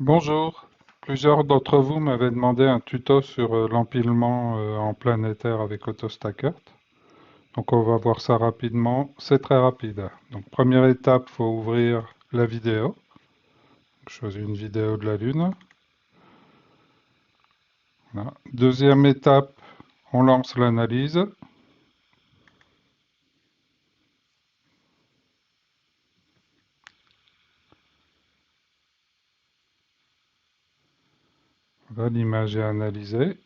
Bonjour, plusieurs d'entre vous m'avaient demandé un tuto sur l'empilement en planétaire avec AutoStacker. Donc on va voir ça rapidement, c'est très rapide. Donc première étape, il faut ouvrir la vidéo. Je choisis une vidéo de la Lune. Voilà. Deuxième étape, on lance l'analyse. Voilà, l'image est analysée.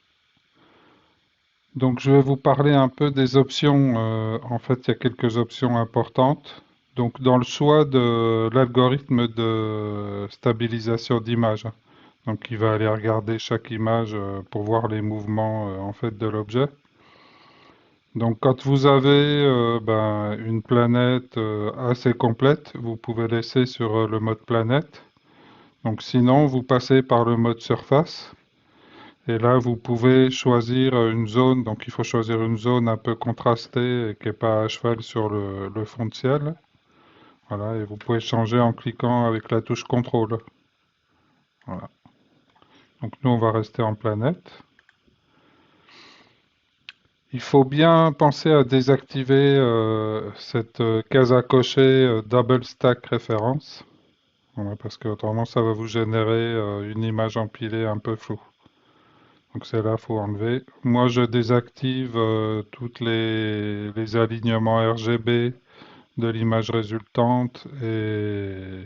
Donc je vais vous parler un peu des options. En fait, il y a quelques options importantes. Donc dans le choix de l'algorithme de stabilisation d'image. Donc il va aller regarder chaque image pour voir les mouvements en fait de l'objet. Donc quand vous avez une planète assez complète, vous pouvez laisser sur le mode planète. Donc sinon, vous passez par le mode surface. Et là, vous pouvez choisir une zone. Donc, il faut choisir une zone un peu contrastée et qui n'est pas à cheval sur le fond de ciel. Voilà, et vous pouvez changer en cliquant avec la touche contrôle. Voilà. Donc, nous, on va rester en planète. Il faut bien penser à désactiver cette case à cocher Double Stack Reference. Voilà, parce que autrement, ça va vous générer une image empilée un peu floue. Donc celle-là, faut enlever. Moi, je désactive toutes les alignements RGB de l'image résultante et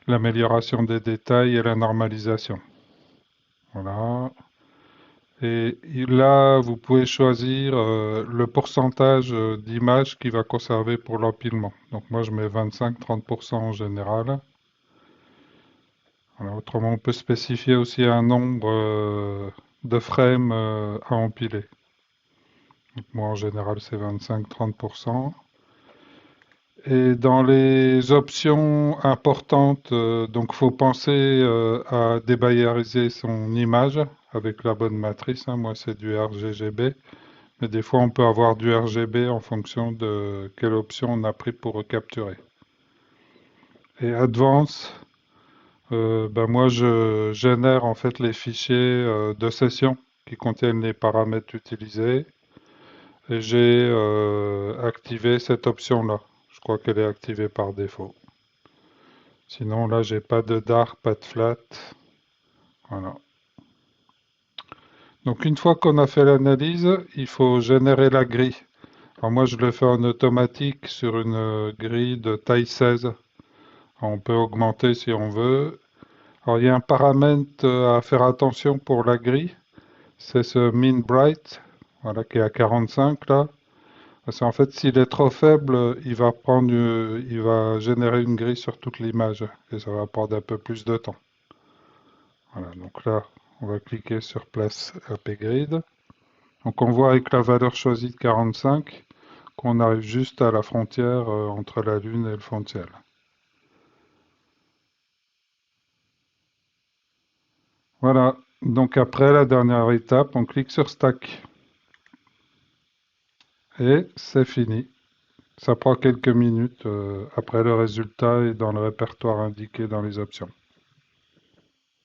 l'amélioration des détails et la normalisation. Voilà. Et là, vous pouvez choisir le pourcentage d'image qui va conserver pour l'empilement. Donc moi, je mets 25-30% en général. Alors, autrement, on peut spécifier aussi un nombre de frames à empiler. Donc moi, en général, c'est 25-30%. Et dans les options importantes, donc faut penser à débayériser son image avec la bonne matrice, hein. Moi, c'est du RGB, mais des fois, on peut avoir du RGB en fonction de quelle option on a pris pour recapturer. Et Advance, moi, je génère en fait les fichiers de session qui contiennent les paramètres utilisés. Et j'ai activé cette option-là. Je crois qu'elle est activée par défaut. Sinon, là, j'ai pas de dark, pas de flat. Voilà. Donc, une fois qu'on a fait l'analyse, il faut générer la grille. Alors, moi, je le fais en automatique sur une grille de taille 16. Alors, on peut augmenter si on veut. Alors, il y a un paramètre à faire attention pour la grille. C'est ce min bright, voilà, qui est à 45 là. Parce qu'en fait, s'il est trop faible, il va générer une grille sur toute l'image et ça va prendre un peu plus de temps. Voilà, donc là, on va cliquer sur Place AP Grid. Donc on voit avec la valeur choisie de 45 qu'on arrive juste à la frontière entre la Lune et le fond de ciel. Voilà, donc après la dernière étape, on clique sur Stack et c'est fini. Ça prend quelques minutes après le résultat est dans le répertoire indiqué dans les options.